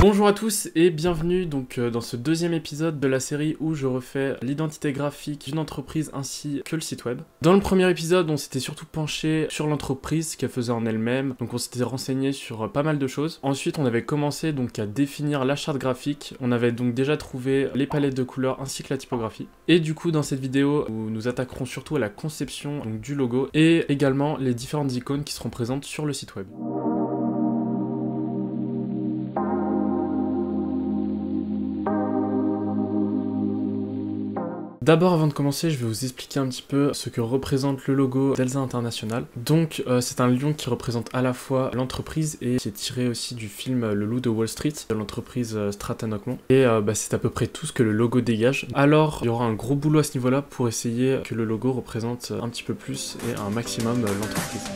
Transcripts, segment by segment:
Bonjour à tous et bienvenue dans ce deuxième épisode de la série où je refais l'identité graphique d'une entreprise ainsi que le site web. Dans le premier épisode, on s'était surtout penché sur l'entreprise, ce qu'elle faisait en elle-même, donc on s'était renseigné sur pas mal de choses. Ensuite, on avait commencé donc à définir la charte graphique, on avait donc déjà trouvé les palettes de couleurs ainsi que la typographie. Et du coup, dans cette vidéo, nous nous attaquerons surtout à la conception donc, du logo et également les différentes icônes qui seront présentes sur le site web. D'abord, avant de commencer, je vais vous expliquer un petit peu ce que représente le logo d'Elsa International. Donc, c'est un lion qui représente à la fois l'entreprise et qui est tiré aussi du film Le Loup de Wall Street, de l'entreprise Stratton Oakmont. Et c'est à peu près tout ce que le logo dégage. Alors, il y aura un gros boulot à ce niveau-là pour essayer que le logo représente un petit peu plus et un maximum l'entreprise.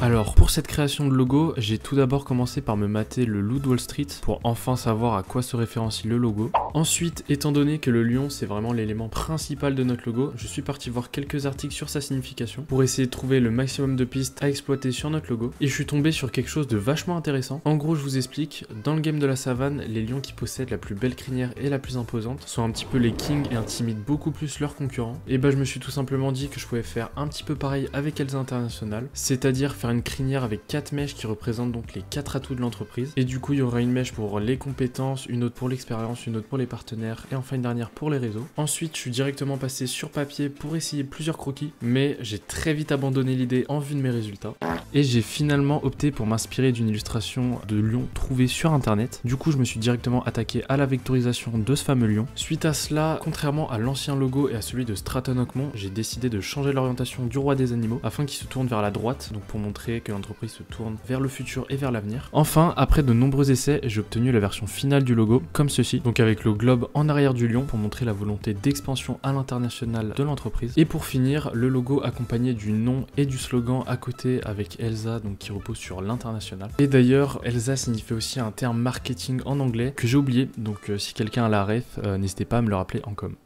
Alors pour cette création de logo, j'ai tout d'abord commencé par me mater le Loup de Wall Street pour enfin savoir à quoi se référencie le logo. Ensuite, étant donné que le lion c'est vraiment l'élément principal de notre logo, je suis parti voir quelques articles sur sa signification pour essayer de trouver le maximum de pistes à exploiter sur notre logo. Et je suis tombé sur quelque chose de vachement intéressant. En gros, je vous explique, dans le game de la savane, les lions qui possèdent la plus belle crinière et la plus imposante sont un petit peu les kings et intimident beaucoup plus leurs concurrents. Et je me suis tout simplement dit que je pouvais faire un petit peu pareil avec Elsa International, c'est-à-dire faire une crinière avec 4 mèches qui représentent donc les 4 atouts de l'entreprise. Et du coup, il y aura une mèche pour les compétences, une autre pour l'expérience, une autre pour les partenaires et enfin une dernière pour les réseaux. Ensuite, je suis directement passé sur papier pour essayer plusieurs croquis, mais j'ai très vite abandonné l'idée en vue de mes résultats. Et j'ai finalement opté pour m'inspirer d'une illustration de lion trouvée sur internet. Du coup, je me suis directement attaqué à la vectorisation de ce fameux lion. Suite à cela, contrairement à l'ancien logo et à celui de Stratton Oakmont, j'ai décidé de changer l'orientation du roi des animaux afin qu'il se tourne vers la droite, donc pour montrer que l'entreprise se tourne vers le futur et vers l'avenir. Enfin, après de nombreux essais, j'ai obtenu la version finale du logo, comme ceci, donc avec le globe en arrière du lion pour montrer la volonté d'expansion à l'international de l'entreprise. Et pour finir, le logo accompagné du nom et du slogan à côté avec Elsa, donc qui repose sur l'international. Et d'ailleurs, Elsa signifie aussi un terme marketing en anglais que j'ai oublié, donc si quelqu'un a la ref, n'hésitez pas à me le rappeler en com.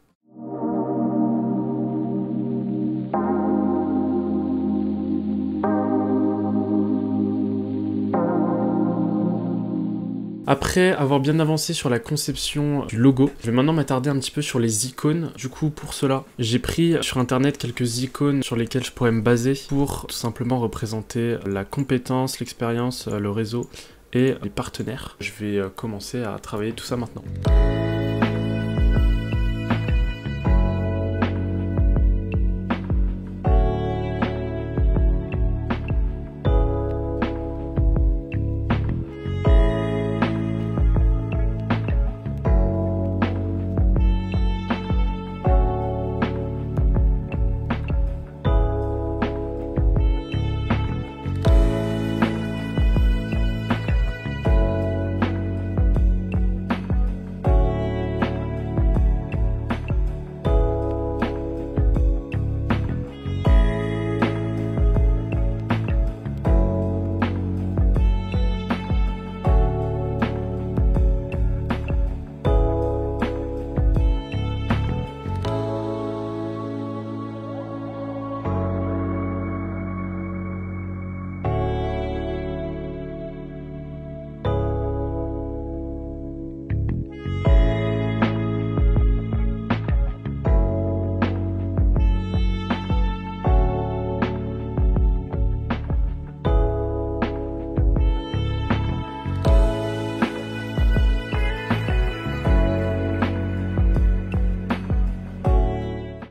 Après avoir bien avancé sur la conception du logo, je vais maintenant m'attarder un petit peu sur les icônes. Du coup, pour cela, j'ai pris sur internet quelques icônes sur lesquelles je pourrais me baser pour tout simplement représenter la compétence, l'expérience, le réseau et les partenaires. Je vais commencer à travailler tout ça maintenant.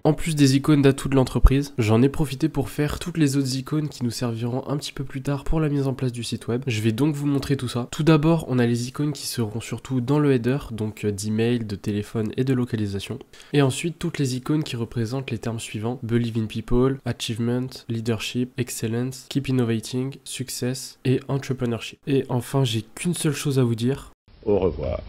En plus des icônes d'atouts de l'entreprise, j'en ai profité pour faire toutes les autres icônes qui nous serviront un petit peu plus tard pour la mise en place du site web. Je vais donc vous montrer tout ça. Tout d'abord, on a les icônes qui seront surtout dans le header, donc d'email, de téléphone et de localisation. Et ensuite, toutes les icônes qui représentent les termes suivants: Believe in people, Achievement, Leadership, Excellence, Keep innovating, Success et Entrepreneurship. Et enfin, j'ai qu'une seule chose à vous dire. Au revoir.